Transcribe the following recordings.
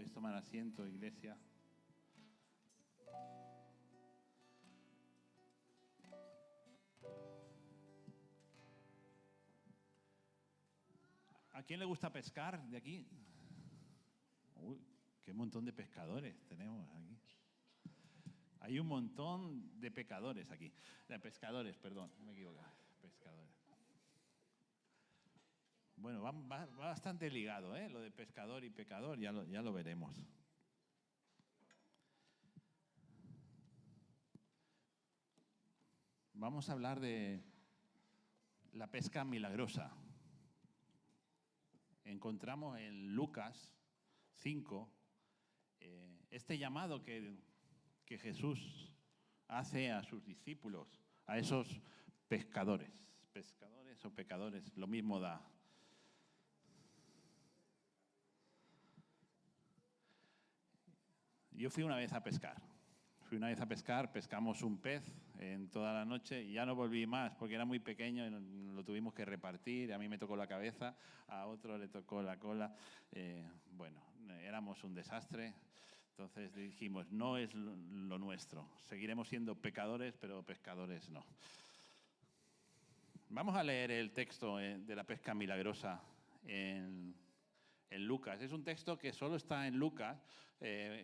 Podéis tomar asiento, iglesia. ¿A quién le gusta pescar de aquí? Uy, qué montón de pescadores tenemos aquí. Hay un montón de pecadores aquí. De pescadores, perdón, me he equivocado. Pescadores. Bueno, va bastante ligado, lo de pescador y pecador, ya lo veremos. Vamos a hablar de la pesca milagrosa. Encontramos en Lucas 5 este llamado que Jesús hace a sus discípulos, a esos pescadores. Pescadores o pecadores, lo mismo da. Yo fui una vez a pescar. Pescamos un pez en toda la noche y ya no volví más porque era muy pequeño y lo tuvimos que repartir. A mí me tocó la cabeza, a otro le tocó la cola. Éramos un desastre. Entonces dijimos, no es lo nuestro. Seguiremos siendo pecadores, pero pescadores no. Vamos a leer el texto de la pesca milagrosa en Lucas. Es un texto que solo está en Lucas,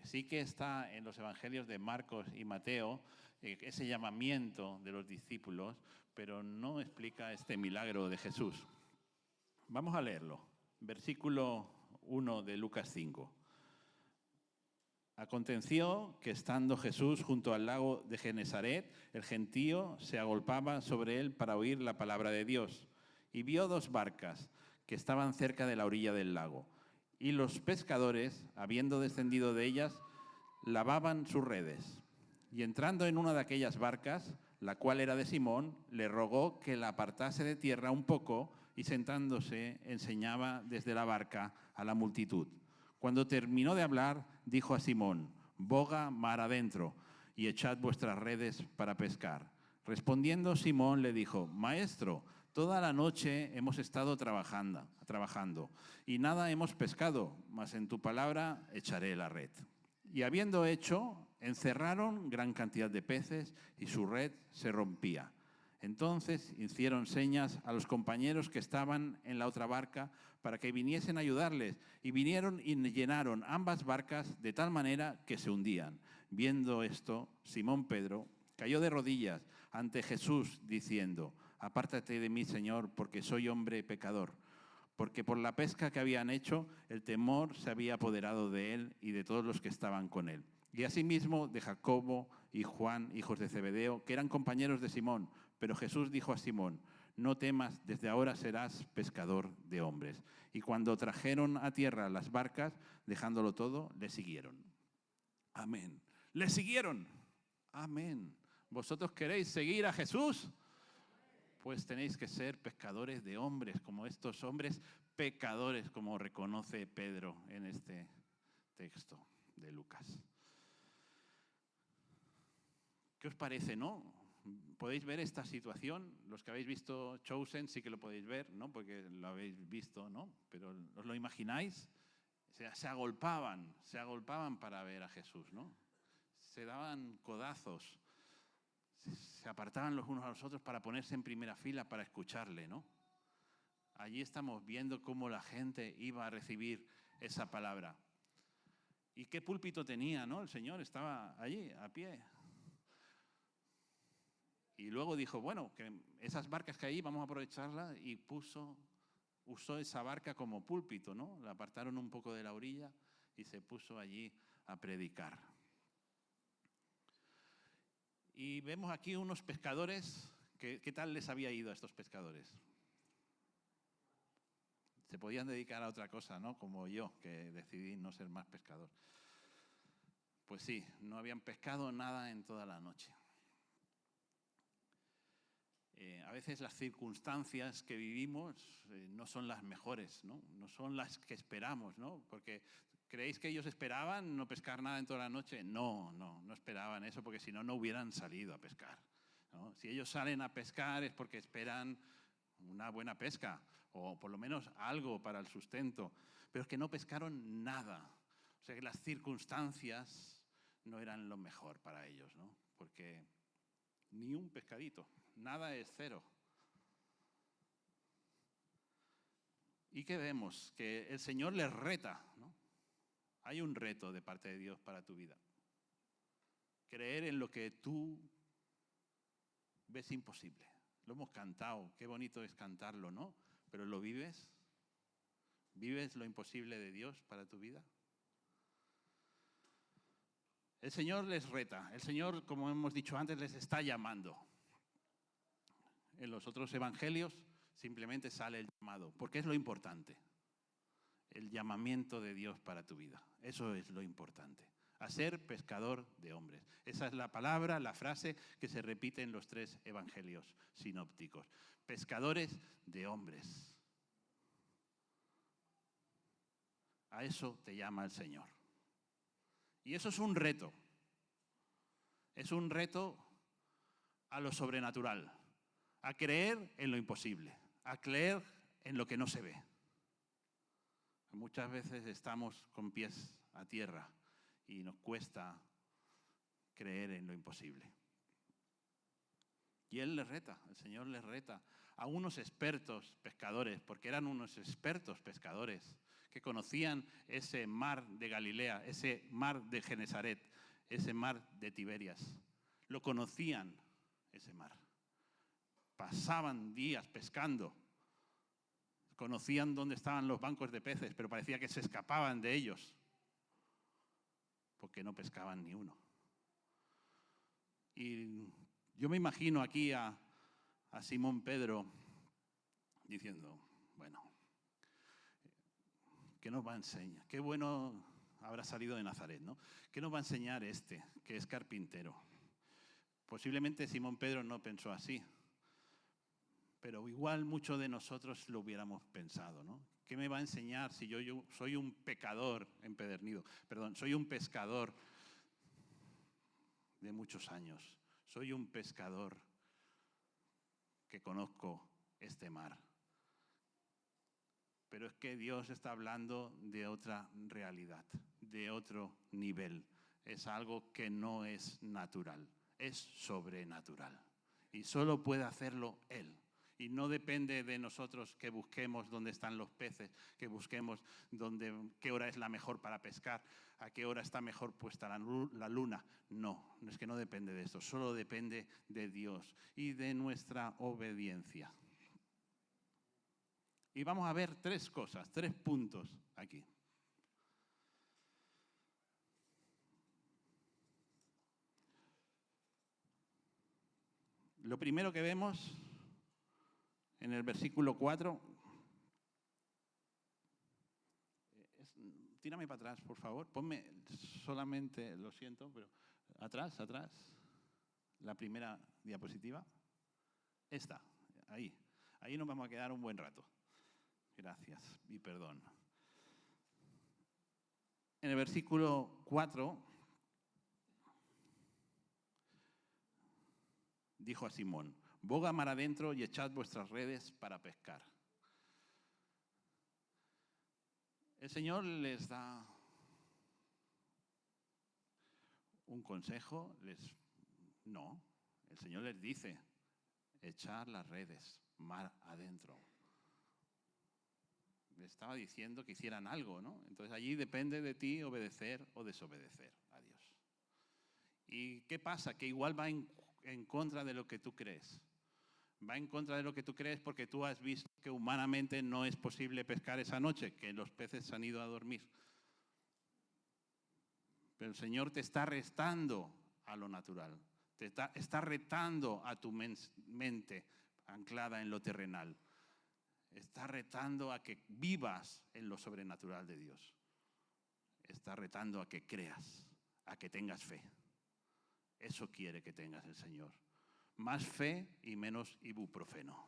sí que está en los evangelios de Marcos y Mateo, ese llamamiento de los discípulos, pero no explica este milagro de Jesús. Vamos a leerlo. Versículo 1 de Lucas 5. Aconteció que estando Jesús junto al lago de Genesaret, el gentío se agolpaba sobre él para oír la palabra de Dios, y vio dos barcas que estaban cerca de la orilla del lago. Y los pescadores, habiendo descendido de ellas, lavaban sus redes. Y entrando en una de aquellas barcas, la cual era de Simón, le rogó que la apartase de tierra un poco y sentándose enseñaba desde la barca a la multitud. Cuando terminó de hablar, dijo a Simón, boga mar adentro y echad vuestras redes para pescar. Respondiendo Simón le dijo, Maestro, toda la noche hemos estado trabajando y nada hemos pescado, mas en tu palabra echaré la red. Y habiendo hecho, encerraron gran cantidad de peces y su red se rompía. Entonces hicieron señas a los compañeros que estaban en la otra barca para que viniesen a ayudarles, y vinieron y llenaron ambas barcas de tal manera que se hundían. Viendo esto, Simón Pedro cayó de rodillas ante Jesús diciendo, apártate de mí, Señor, porque soy hombre pecador. Porque por la pesca que habían hecho, el temor se había apoderado de él y de todos los que estaban con él. Y asimismo de Jacobo y Juan, hijos de Zebedeo, que eran compañeros de Simón. Pero Jesús dijo a Simón, no temas, desde ahora serás pescador de hombres. Y cuando trajeron a tierra las barcas, dejándolo todo, le siguieron. Amén. ¿Le siguieron? Amén. ¿Vosotros queréis seguir a Jesús? Pues tenéis que ser pescadores de hombres, como estos hombres pecadores, como reconoce Pedro en este texto de Lucas. ¿Qué os parece, no? ¿Podéis ver esta situación? Los que habéis visto Chosen sí que lo podéis ver, ¿no? Porque lo habéis visto, ¿no? Pero ¿os lo imagináis? Se agolpaban para ver a Jesús, ¿no? Se daban codazos, se apartaban los unos a los otros para ponerse en primera fila para escucharle, ¿no? Allí estamos viendo cómo la gente iba a recibir esa palabra. ¿Y qué púlpito tenía, no? El Señor estaba allí, a pie. Y luego dijo, bueno, que esas barcas que hay vamos a aprovecharlas, y usó esa barca como púlpito, ¿no? La apartaron un poco de la orilla y se puso allí a predicar. Y vemos aquí unos pescadores. ¿Qué tal les había ido a estos pescadores? Se podían dedicar a otra cosa, ¿no? Como yo, que decidí no ser más pescador. Pues sí, no habían pescado nada en toda la noche. A veces las circunstancias que vivimos no son las mejores, ¿no? No son las que esperamos, ¿no? Porque ¿creéis que ellos esperaban no pescar nada en toda la noche? No esperaban eso, porque si no, no hubieran salido a pescar, ¿no? Si ellos salen a pescar es porque esperan una buena pesca o por lo menos algo para el sustento, pero es que no pescaron nada. O sea que las circunstancias no eran lo mejor para ellos, ¿no? Porque ni un pescadito, nada es cero. ¿Y qué vemos? Que el Señor les reta, ¿no? Hay un reto de parte de Dios para tu vida. Creer en lo que tú ves imposible. Lo hemos cantado, qué bonito es cantarlo, ¿no? Pero ¿lo vives? ¿Vives lo imposible de Dios para tu vida? El Señor les reta, el Señor, como hemos dicho antes, les está llamando. En los otros evangelios simplemente sale el llamado, porque es lo importante. El llamamiento de Dios para tu vida. Eso es lo importante. A ser pescador de hombres. Esa es la palabra, la frase que se repite en los 3 evangelios sinópticos. Pescadores de hombres. A eso te llama el Señor. Y eso es un reto. Es un reto a lo sobrenatural. A creer en lo imposible. A creer en lo que no se ve. Muchas veces estamos con pies a tierra y nos cuesta creer en lo imposible. Y Él les reta, el Señor les reta a unos expertos pescadores, porque eran unos expertos pescadores que conocían ese mar de Galilea, ese mar de Genesaret, ese mar de Tiberias. Lo conocían, ese mar. Pasaban días pescando. Conocían dónde estaban los bancos de peces, pero parecía que se escapaban de ellos, porque no pescaban ni uno. Y yo me imagino aquí a Simón Pedro diciendo, bueno, ¿qué nos va a enseñar? Qué bueno habrá salido de Nazaret, ¿no? ¿Qué nos va a enseñar este, que es carpintero? Posiblemente Simón Pedro no pensó así, pero igual muchos de nosotros lo hubiéramos pensado, ¿no? ¿Qué me va a enseñar si yo soy un pecador empedernido? Perdón, soy un pescador de muchos años. Soy un pescador que conozco este mar. Pero es que Dios está hablando de otra realidad, de otro nivel. Es algo que no es natural, es sobrenatural. Y solo puede hacerlo Él. Y no depende de nosotros que busquemos dónde están los peces, que busquemos qué hora es la mejor para pescar, a qué hora está mejor puesta la luna. No, es que no depende de esto, solo depende de Dios y de nuestra obediencia. Y vamos a ver 3 cosas, 3 puntos aquí. Lo primero que vemos en el versículo 4, tírame para atrás, por favor, ponme solamente, lo siento, pero atrás, la primera diapositiva, esta, ahí nos vamos a quedar un buen rato. Gracias y perdón. En el versículo 4 dijo a Simón, boga mar adentro y echad vuestras redes para pescar. El Señor les da un consejo, no, el Señor les dice, echar las redes mar adentro. Le estaba diciendo que hicieran algo, ¿no? Entonces allí depende de ti obedecer o desobedecer a Dios. ¿Y qué pasa? Que igual va en contra de lo que tú crees. Va en contra de lo que tú crees porque tú has visto que humanamente no es posible pescar esa noche, que los peces se han ido a dormir. Pero el Señor te está restando a lo natural. Te está retando a tu mente anclada en lo terrenal. Está retando a que vivas en lo sobrenatural de Dios. Está retando a que creas, a que tengas fe. Eso quiere que tengas el Señor. Más fe y menos ibuprofeno.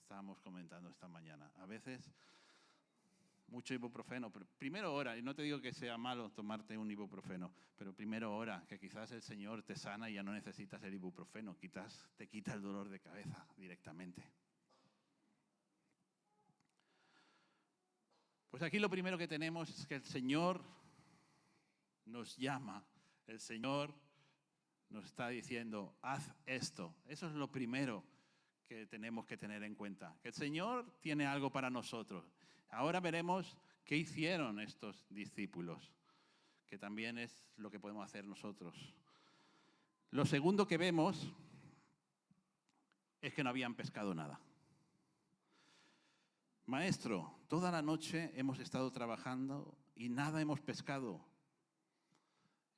Estábamos comentando esta mañana. A veces mucho ibuprofeno, pero primero ora, y no te digo que sea malo tomarte un ibuprofeno, pero primero ora, que quizás el Señor te sana y ya no necesitas el ibuprofeno, te quita el dolor de cabeza directamente. Pues Pues aquí lo primero que tenemos es que el Señor nos llama, el Señor nos está diciendo, haz esto. Eso es lo primero que tenemos que tener en cuenta, que el Señor tiene algo para nosotros. Ahora veremos qué hicieron estos discípulos, que también es lo que podemos hacer nosotros. Lo segundo que vemos es que no habían pescado nada. Maestro, toda la noche hemos estado trabajando y nada hemos pescado.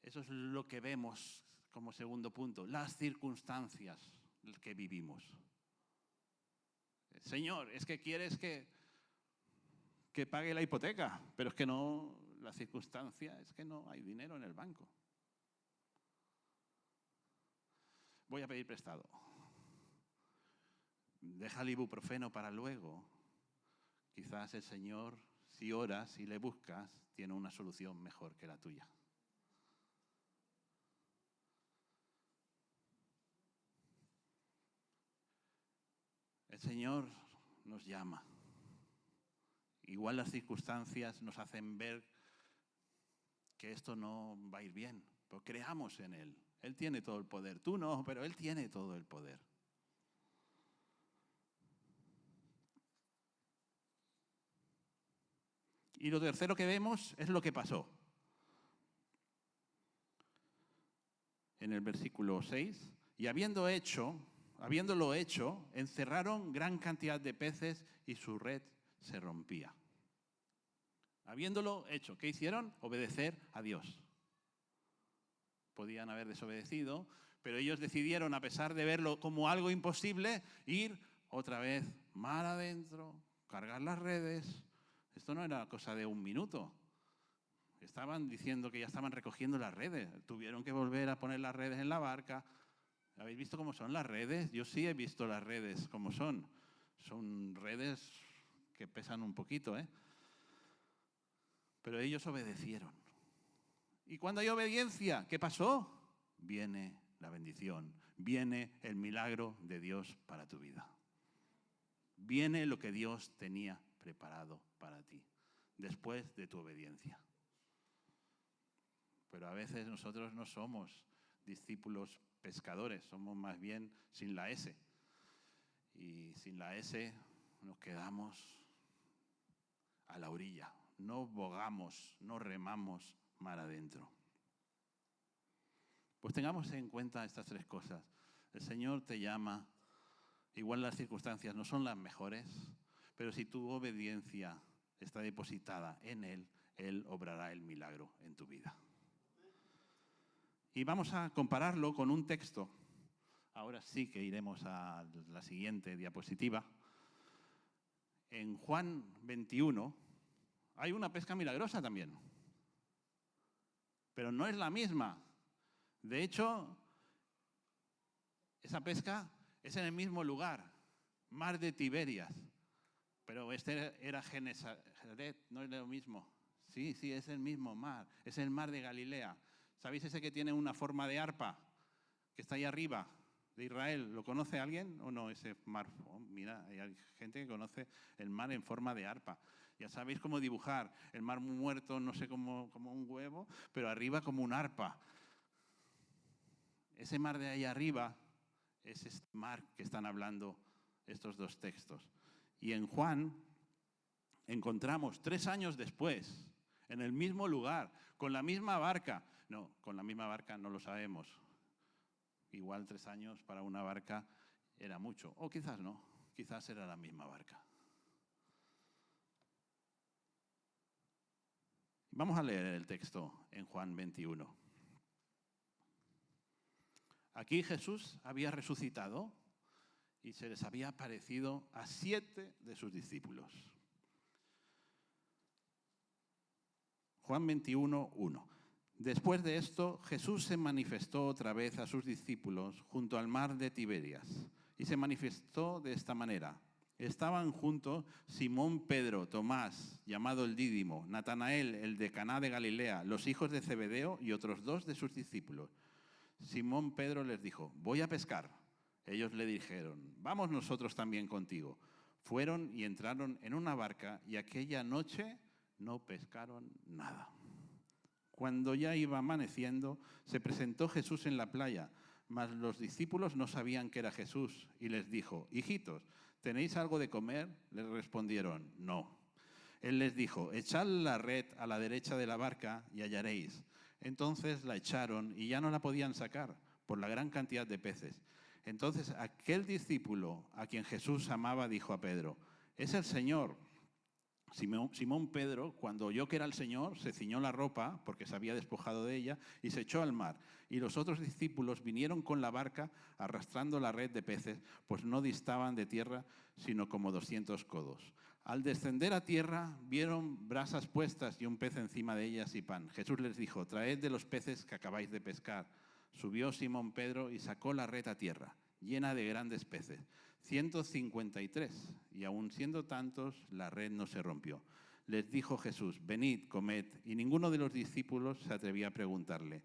Eso es lo que vemos como segundo punto, las circunstancias que vivimos. Señor, es que quieres que pague la hipoteca, pero es que no, la circunstancia es que no hay dinero en el banco. Voy a pedir prestado. Deja el ibuprofeno para luego. Quizás el Señor, si oras y le buscas, tiene una solución mejor que la tuya. El Señor nos llama. Igual las circunstancias nos hacen ver que esto no va a ir bien, pero creamos en Él. Él tiene todo el poder. Tú no, pero Él tiene todo el poder. Y lo tercero que vemos es lo que pasó. En el versículo 6, y habiéndolo hecho, encerraron gran cantidad de peces y su red se rompía. Habiéndolo hecho, ¿qué hicieron? Obedecer a Dios. Podían haber desobedecido, pero ellos decidieron, a pesar de verlo como algo imposible, ir otra vez mar adentro, cargar las redes. Esto no era cosa de un minuto. Estaban diciendo que ya estaban recogiendo las redes. Tuvieron que volver a poner las redes en la barca. ¿Habéis visto cómo son las redes? Yo sí he visto las redes cómo son. Son redes que pesan un poquito, ¿eh? Pero ellos obedecieron. Y cuando hay obediencia, ¿qué pasó? Viene la bendición, viene el milagro de Dios para tu vida. Viene lo que Dios tenía preparado para ti, después de tu obediencia. Pero a veces nosotros no somos discípulos pescadores, somos más bien sin la S. Y sin la S nos quedamos a la orilla, no bogamos, no remamos mar adentro. Pues tengamos en cuenta estas tres cosas. El Señor te llama, igual las circunstancias no son las mejores, pero si tu obediencia está depositada en Él, Él obrará el milagro en tu vida. Y vamos a compararlo con un texto. Ahora sí que iremos a la siguiente diapositiva. En Juan 21 hay una pesca milagrosa también, pero no es la misma. De hecho, esa pesca es en el mismo lugar, mar de Tiberias, pero este era Genesaret, no es lo mismo. Sí, es el mismo mar, es el mar de Galilea. ¿Sabéis ese que tiene una forma de arpa, que está ahí arriba, de Israel? ¿Lo conoce alguien o no ese mar? Oh, mira, hay gente que conoce el mar en forma de arpa. Ya sabéis cómo dibujar el mar muerto, no sé, como un huevo, pero arriba como un arpa. Ese mar de ahí arriba es este mar que están hablando estos dos textos. Y en Juan encontramos 3 años después, en el mismo lugar, con la misma barca. No, con la misma barca no lo sabemos. Igual 3 años para una barca era mucho. O quizás no, quizás era la misma barca. Vamos a leer el texto en Juan 21. Aquí Jesús había resucitado y se les había aparecido a 7 de sus discípulos. Juan 21, 1. Después de esto, Jesús se manifestó otra vez a sus discípulos junto al mar de Tiberias y se manifestó de esta manera. Estaban juntos Simón Pedro, Tomás, llamado el Dídimo, Natanael, el de Caná de Galilea, los hijos de Zebedeo y otros 2 de sus discípulos. Simón Pedro les dijo, voy a pescar. Ellos le dijeron, vamos nosotros también contigo. Fueron y entraron en una barca y aquella noche no pescaron nada. Cuando ya iba amaneciendo, se presentó Jesús en la playa, mas los discípulos no sabían que era Jesús, y les dijo: hijitos, ¿tenéis algo de comer? Les respondieron: no. Él les dijo: echad la red a la derecha de la barca y hallaréis. Entonces la echaron y ya no la podían sacar por la gran cantidad de peces. Entonces aquel discípulo a quien Jesús amaba dijo a Pedro: es el Señor. Simón Pedro, cuando oyó que era el Señor, se ciñó la ropa, porque se había despojado de ella, y se echó al mar. Y los otros discípulos vinieron con la barca arrastrando la red de peces, pues no distaban de tierra sino como 200 codos. Al descender a tierra, vieron brasas puestas y un pez encima de ellas y pan. Jesús les dijo: traed de los peces que acabáis de pescar. Subió Simón Pedro y sacó la red a tierra, llena de grandes peces, 153, y aun siendo tantos, la red no se rompió. Les dijo Jesús: venid, comed, y ninguno de los discípulos se atrevía a preguntarle: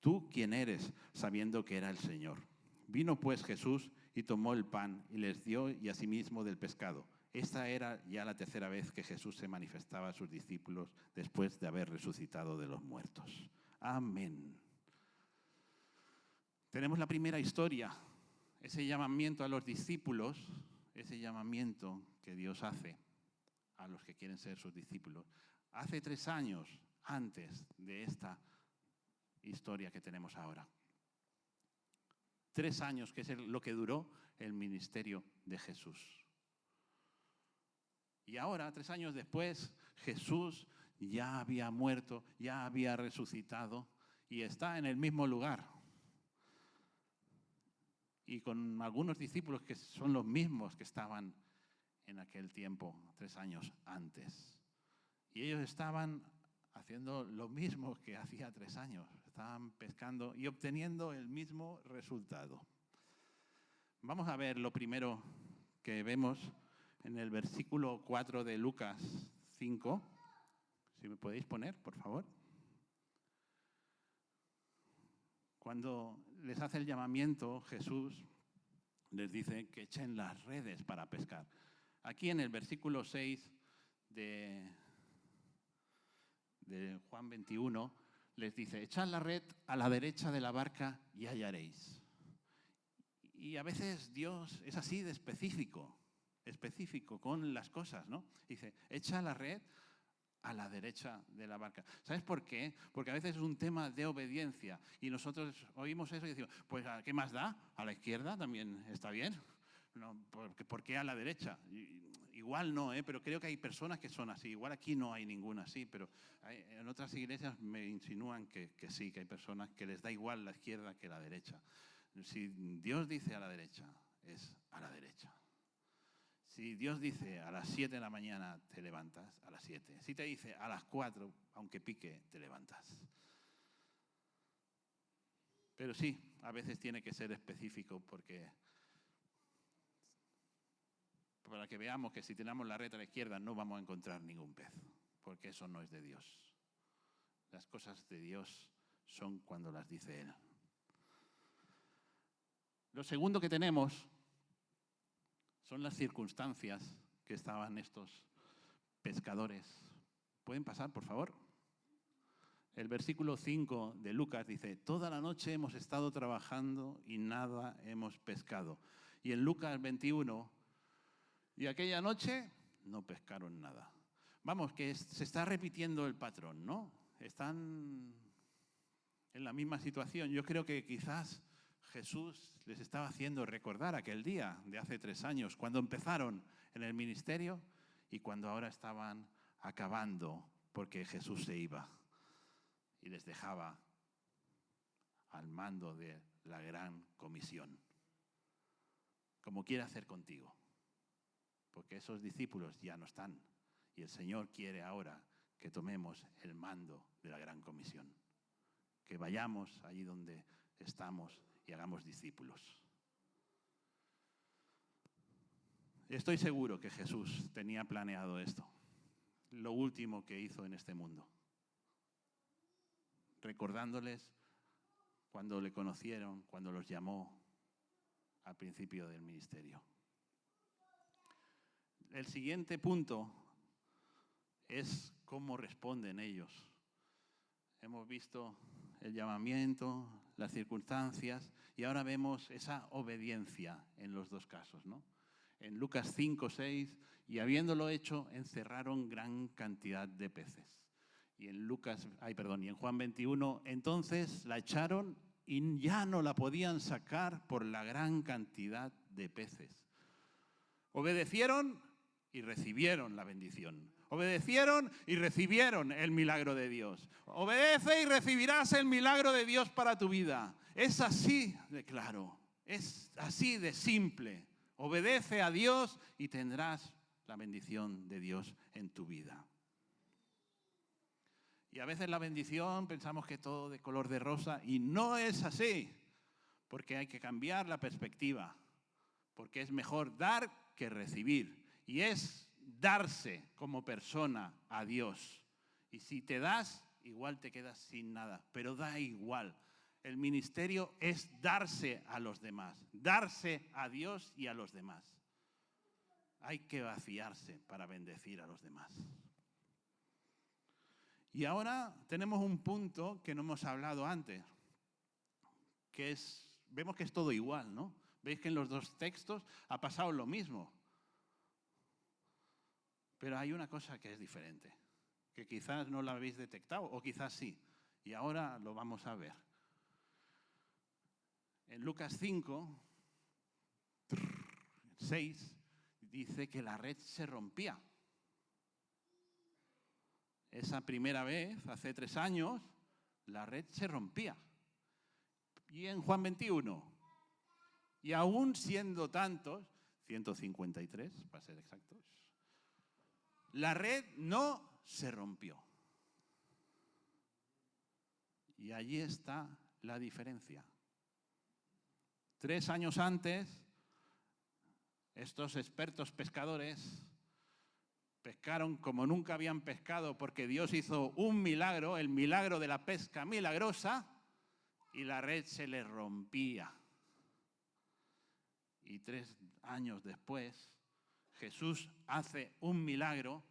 ¿tú quién eres?, sabiendo que era el Señor. Vino pues Jesús y tomó el pan y les dio, y asimismo del pescado. Esta era ya la tercera vez que Jesús se manifestaba a sus discípulos después de haber resucitado de los muertos. Amén. Tenemos la primera historia, ese llamamiento a los discípulos, ese llamamiento que Dios hace a los que quieren ser sus discípulos. Hace 3 años antes de esta historia que tenemos ahora. 3 años, que es lo que duró el ministerio de Jesús. Y ahora, 3 años después, Jesús ya había muerto, ya había resucitado y está en el mismo lugar. Y con algunos discípulos que son los mismos que estaban en aquel tiempo, 3 años antes. Y ellos estaban haciendo lo mismo que hacía 3 años. Estaban pescando y obteniendo el mismo resultado. Vamos a ver lo primero que vemos en el versículo 4 de Lucas 5. Si me podéis poner, por favor. Cuando les hace el llamamiento, Jesús les dice que echen las redes para pescar. Aquí en el versículo 6 de Juan 21, les dice: echad la red a la derecha de la barca y hallaréis. Y a veces Dios es así de específico con las cosas, ¿no? Dice: echa la red a la derecha de la barca. ¿Sabes por qué? Porque a veces es un tema de obediencia y nosotros oímos eso y decimos: pues ¿qué más da? ¿A la izquierda también está bien? No, ¿por qué a la derecha? Igual no, pero creo que hay personas que son así. Igual aquí no hay ninguna así, pero en otras iglesias me insinúan que sí, que hay personas que les da igual la izquierda que la derecha. Si Dios dice a la derecha, es a la derecha. Si Dios dice a las 7 de la mañana te levantas, a las 7. Si te dice a las 4, aunque pique, te levantas. Pero sí, a veces tiene que ser específico porque para que veamos que si tenemos la red a la izquierda no vamos a encontrar ningún pez, porque eso no es de Dios. Las cosas de Dios son cuando las dice Él. Lo segundo que tenemos son las circunstancias que estaban estos pescadores. ¿Pueden pasar, por favor? El versículo 5 de Lucas dice: toda la noche hemos estado trabajando y nada hemos pescado. Y en Lucas 21, y aquella noche no pescaron nada. Vamos, que se está repitiendo el patrón, ¿no? Están en la misma situación. Yo creo que quizás Jesús les estaba haciendo recordar aquel día de hace 3 años, cuando empezaron en el ministerio y cuando ahora estaban acabando porque Jesús se iba y les dejaba al mando de la gran comisión. Como quiere hacer contigo, porque esos discípulos ya no están y el Señor quiere ahora que tomemos el mando de la gran comisión, que vayamos allí donde estamos y hagamos discípulos. Estoy seguro que Jesús tenía planeado esto, lo último que hizo en este mundo, recordándoles cuando le conocieron, cuando los llamó al principio del ministerio. El siguiente punto es cómo responden ellos. Hemos visto el llamamiento, las circunstancias, y ahora vemos esa obediencia en los dos casos, ¿no? En Lucas 5, 6, y habiéndolo hecho, encerraron gran cantidad de peces. Y en Juan 21, entonces la echaron y ya no la podían sacar por la gran cantidad de peces. Obedecieron y recibieron la bendición. Obedecieron y recibieron el milagro de Dios. Obedece y recibirás el milagro de Dios para tu vida. Es así de claro, es así de simple. Obedece a Dios y tendrás la bendición de Dios en tu vida. Y a veces la bendición pensamos que todo de color de rosa y no es así, porque hay que cambiar la perspectiva, porque es mejor dar que recibir. Y es darse como persona a Dios. Y si te das, igual te quedas sin nada, pero da igual. El ministerio es darse a los demás, darse a Dios y a los demás. Hay que vaciarse para bendecir a los demás. Y ahora tenemos un punto que no hemos hablado antes, que es, vemos que es todo igual, ¿no? Veis que en los dos textos ha pasado lo mismo. Pero hay una cosa que es diferente, que quizás no la habéis detectado, o quizás sí, y ahora lo vamos a ver. En Lucas 5, 6, dice que la red se rompía. Esa primera vez, hace 3 años, la red se rompía. Y en Juan 21, y aún siendo tantos, 153 para ser exactos, la red no se rompió. Y allí está la diferencia. 3 años antes, estos expertos pescadores pescaron como nunca habían pescado porque Dios hizo un milagro, el milagro de la pesca milagrosa, y la red se les rompía. Y 3 años después, Jesús hace un milagro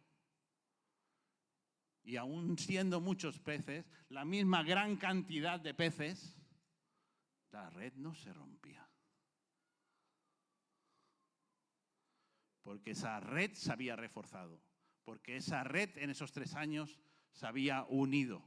y aún siendo muchos peces, la misma gran cantidad de peces, la red no se rompía. Porque esa red se había reforzado, porque esa red en esos 3 años se había unido,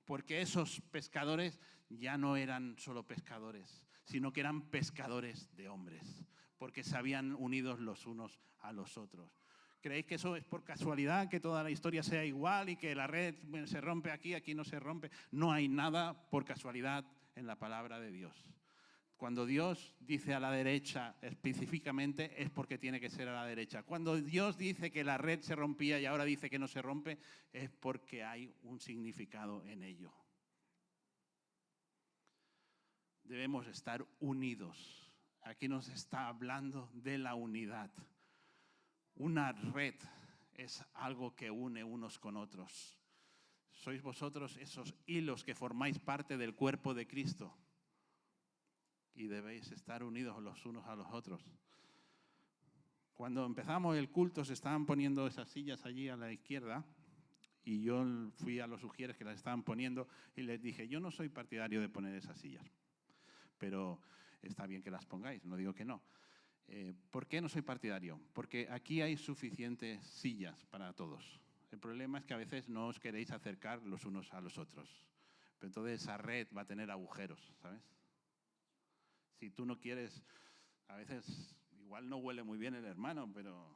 porque esos pescadores ya no eran solo pescadores, sino que eran pescadores de hombres, porque se habían unido los unos a los otros. ¿Creéis que eso es por casualidad, que toda la historia sea igual y que la red se rompe aquí, aquí no se rompe? No hay nada por casualidad en la palabra de Dios. Cuando Dios dice a la derecha específicamente es porque tiene que ser a la derecha. Cuando Dios dice que la red se rompía y ahora dice que no se rompe, es porque hay un significado en ello. Debemos estar unidos. Aquí nos está hablando de la unidad. Una red es algo que une unos con otros. Sois vosotros esos hilos que formáis parte del cuerpo de Cristo. Y debéis estar unidos los unos a los otros. Cuando empezamos el culto se estaban poniendo esas sillas allí a la izquierda y yo fui a los sugieres que las estaban poniendo y les dije, yo no soy partidario de poner esas sillas, pero está bien que las pongáis, no digo que no. ¿Por qué no soy partidario? Porque aquí hay suficientes sillas para todos. El problema es que a veces no os queréis acercar los unos a los otros. Pero entonces esa red va a tener agujeros, ¿sabes? Si tú no quieres, a veces igual no huele muy bien el hermano, pero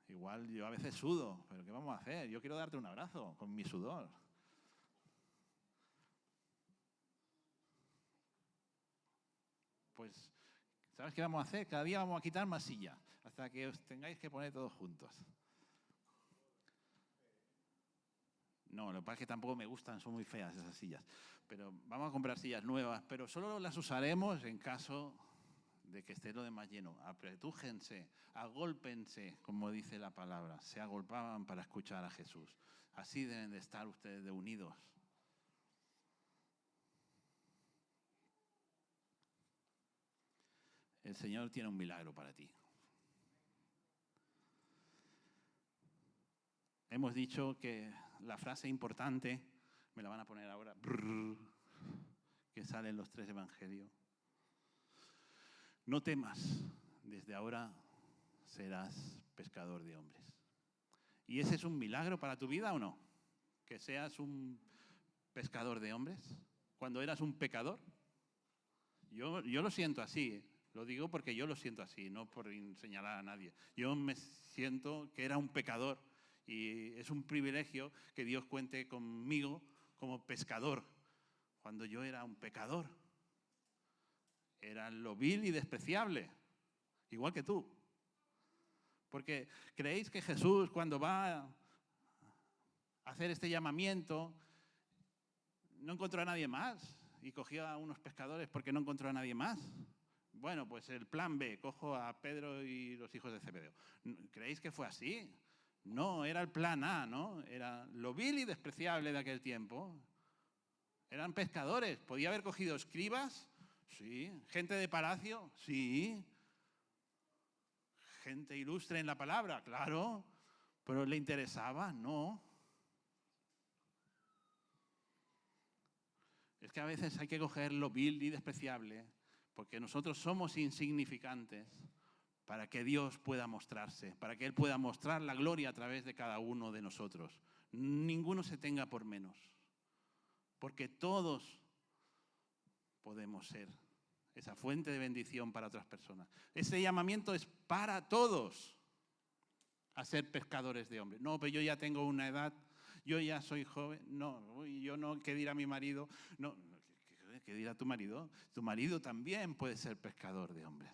igual yo a veces sudo, pero ¿qué vamos a hacer? Yo quiero darte un abrazo con mi sudor. Pues, ¿sabes qué vamos a hacer? Cada día vamos a quitar más sillas, hasta que os tengáis que poner todos juntos. No, lo que pasa es que tampoco me gustan, son muy feas esas sillas. Pero vamos a comprar sillas nuevas, pero solo las usaremos en caso de que esté lo demás lleno. Apretújense, agólpense, como dice la palabra. Se agolpaban para escuchar a Jesús. Así deben de estar ustedes de unidos. El Señor tiene un milagro para ti. hemos dicho que la frase importante, me la van a poner ahora, que sale en los 3 evangelios. No temas, desde ahora serás pescador de hombres. ¿Y ese es un milagro para tu vida o no? Que seas un pescador de hombres cuando eras un pecador. Yo lo siento así, lo digo porque yo lo siento así, no por señalar a nadie. Yo me siento que era un pecador y es un privilegio que Dios cuente conmigo como pescador, cuando yo era un pecador. Era lo vil y despreciable, igual que tú. Porque ¿creéis que Jesús, cuando va a hacer este llamamiento, no encontró a nadie más y cogió a unos pescadores porque no encontró a nadie más? Bueno, pues el plan B, cojo a Pedro y los hijos de Zebedeo. ¿Creéis que fue así? No, era el plan A, ¿no? Era lo vil y despreciable de aquel tiempo. Eran pescadores. ¿Podía haber cogido escribas? Sí. ¿Gente de palacio? Sí. ¿Gente ilustre en la palabra? Claro. ¿Pero le interesaba? No. Es que a veces hay que coger lo vil y despreciable, porque nosotros somos insignificantes, para que Dios pueda mostrarse, para que Él pueda mostrar la gloria a través de cada uno de nosotros. Ninguno se tenga por menos, porque todos podemos ser esa fuente de bendición para otras personas. Ese llamamiento es para todos a ser pescadores de hombres. No, pero yo ya tengo una edad, yo ya soy joven, no, yo no, ¿qué dirá mi marido? No, ¿qué dirá tu marido? Tu marido también puede ser pescador de hombres.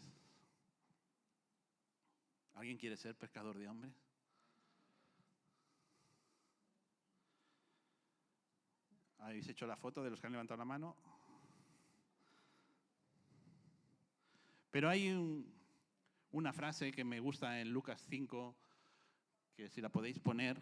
¿Alguien quiere ser pescador de hombres? ¿Habéis hecho la foto de los que han levantado la mano? Pero hay una frase que me gusta en Lucas 5, que si la podéis poner.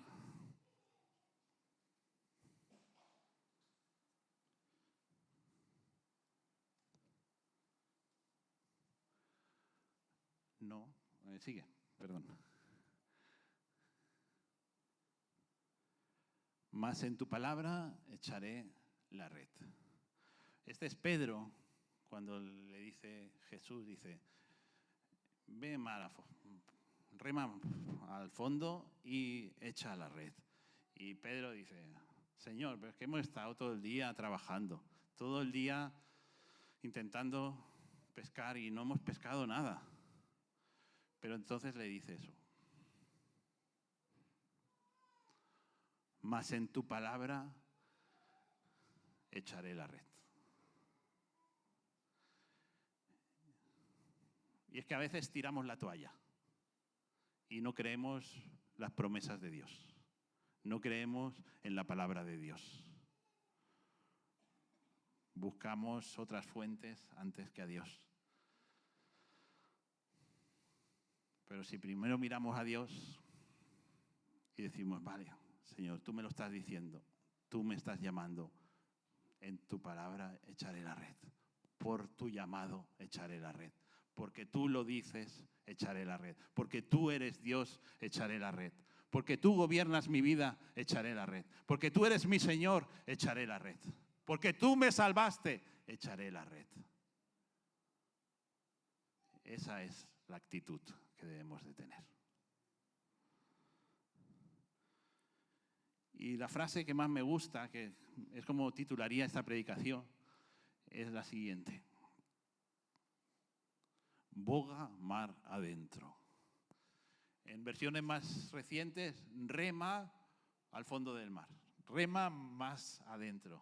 No, sigue, perdón. Mas en tu palabra echaré la red. Este es Pedro, cuando le dice Jesús, dice, ve rema al fondo y echa la red. Y Pedro dice, Señor, pero es que hemos estado todo el día trabajando, todo el día intentando pescar y no hemos pescado nada. Pero entonces le dice eso. Mas en tu palabra echaré la red. Y es que a veces tiramos la toalla y no creemos las promesas de Dios. No creemos en la palabra de Dios. Buscamos otras fuentes antes que a Dios. Pero si primero miramos a Dios y decimos, vale, Señor, tú me lo estás diciendo, tú me estás llamando, en tu palabra echaré la red. Por tu llamado echaré la red. Porque tú lo dices, echaré la red. Porque tú eres Dios, echaré la red. Porque tú gobiernas mi vida, echaré la red. Porque tú eres mi Señor, echaré la red. Porque tú me salvaste, echaré la red. Esa es la actitud que debemos de tener. Y la frase que más me gusta, que es como titularía esta predicación, es la siguiente. Boga mar adentro. En versiones más recientes, rema al fondo del mar. Rema más adentro.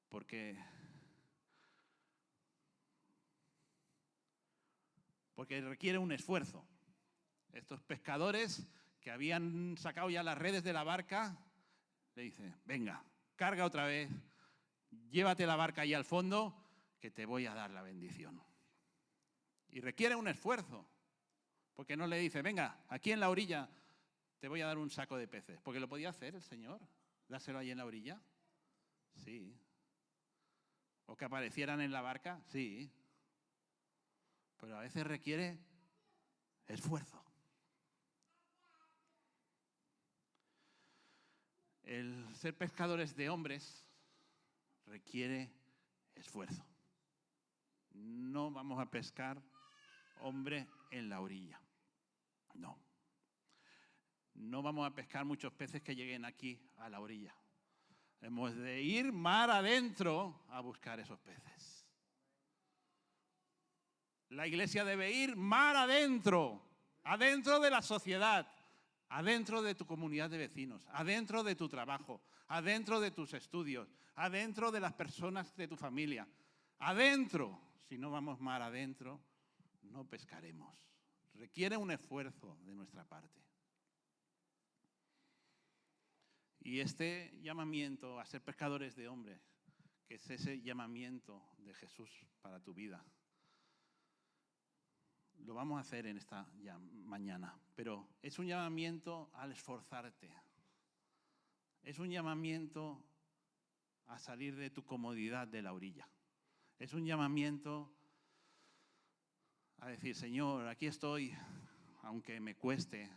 Porque requiere un esfuerzo. Estos pescadores que habían sacado ya las redes de la barca, le dicen, venga, carga otra vez, llévate la barca ahí al fondo, que te voy a dar la bendición. Y requiere un esfuerzo, porque no le dice, venga, aquí en la orilla te voy a dar un saco de peces, porque lo podía hacer el Señor, dárselo ahí en la orilla, sí. O que aparecieran en la barca, sí. Pero a veces requiere esfuerzo. El ser pescadores de hombres requiere esfuerzo. No vamos a pescar hombre en la orilla. No. No vamos a pescar muchos peces que lleguen aquí a la orilla. Hemos de ir mar adentro a buscar esos peces. La iglesia debe ir mar adentro, adentro de la sociedad, adentro de tu comunidad de vecinos, adentro de tu trabajo, adentro de tus estudios, adentro de las personas de tu familia. Adentro, si no vamos mar adentro, no pescaremos. Requiere un esfuerzo de nuestra parte. Y este llamamiento a ser pescadores de hombres, que es ese llamamiento de Jesús para tu vida, lo vamos a hacer en esta mañana, pero es un llamamiento al esforzarte. Es un llamamiento a salir de tu comodidad de la orilla. Es un llamamiento a decir, Señor, aquí estoy, aunque me cueste.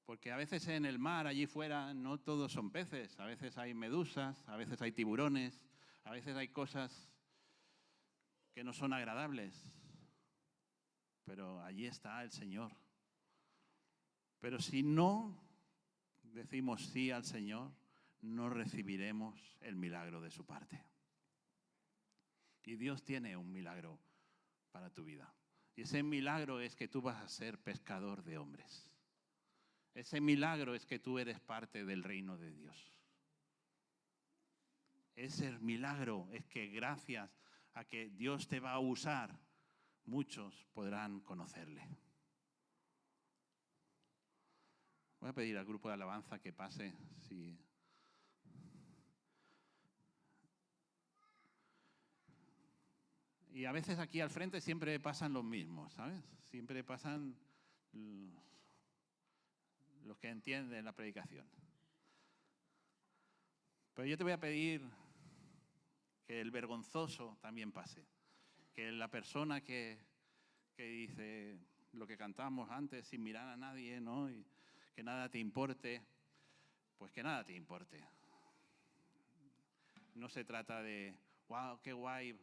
Porque a veces en el mar, allí fuera, no todos son peces. A veces hay medusas, a veces hay tiburones, a veces hay cosas que no son agradables. Pero allí está el Señor. Pero si no decimos sí al Señor, no recibiremos el milagro de su parte. Y Dios tiene un milagro para tu vida. Y ese milagro es que tú vas a ser pescador de hombres. Ese milagro es que tú eres parte del reino de Dios. Ese milagro es que gracias a que Dios te va a usar, muchos podrán conocerle. Voy a pedir al grupo de alabanza que pase. Y a veces aquí al frente siempre pasan los mismos, ¿sabes? Siempre pasan los que entienden la predicación. Pero yo te voy a pedir que el vergonzoso también pase. Que la persona que dice lo que cantábamos antes, sin mirar a nadie, ¿no? Y que nada te importe, pues que nada te importe. No se trata de, wow, qué guay.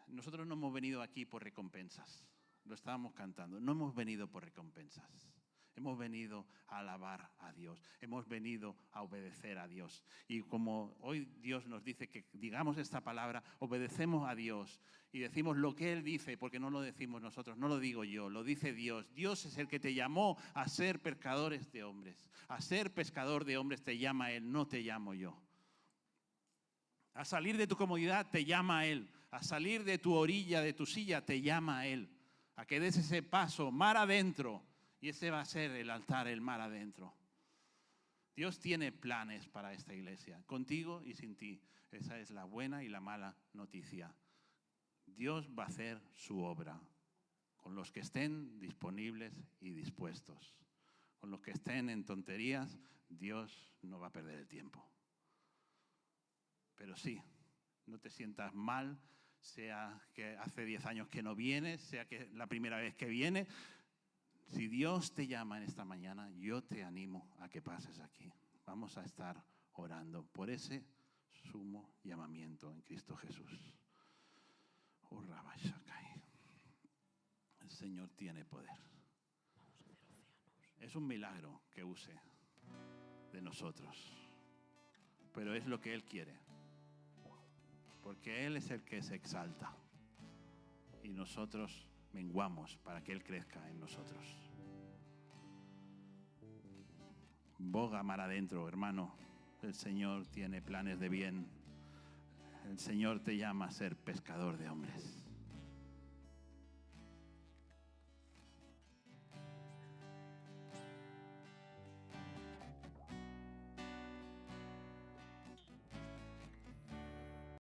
Nosotros no hemos venido aquí por recompensas. Lo estábamos cantando. No hemos venido por recompensas. Hemos venido a alabar a Dios. Hemos venido a obedecer a Dios. Y como hoy Dios nos dice que digamos esta palabra, obedecemos a Dios y decimos lo que Él dice, porque no lo decimos nosotros, no lo digo yo, lo dice Dios. Dios es el que te llamó a ser pescadores de hombres. A ser pescador de hombres te llama Él, no te llamo yo. A salir de tu comodidad te llama Él. A salir de tu orilla, de tu silla, te llama Él. A que des ese paso, mar adentro. Y ese va a ser el altar, el mar adentro. Dios tiene planes para esta iglesia, contigo y sin ti. Esa es la buena y la mala noticia. Dios va a hacer su obra con los que estén disponibles y dispuestos. Con los que estén en tonterías, Dios no va a perder el tiempo. Pero sí, no te sientas mal, sea que hace 10 años que no vienes, sea que la primera vez que vienes. Si Dios te llama en esta mañana, yo te animo a que pases aquí. Vamos a estar orando por ese sumo llamamiento en Cristo Jesús. El Señor tiene poder. Es un milagro que use de nosotros, pero es lo que Él quiere, porque Él es el que se exalta y nosotros menguamos para que Él crezca en nosotros. Boga mar adentro, hermano. El Señor tiene planes de bien. El Señor te llama a ser pescador de hombres.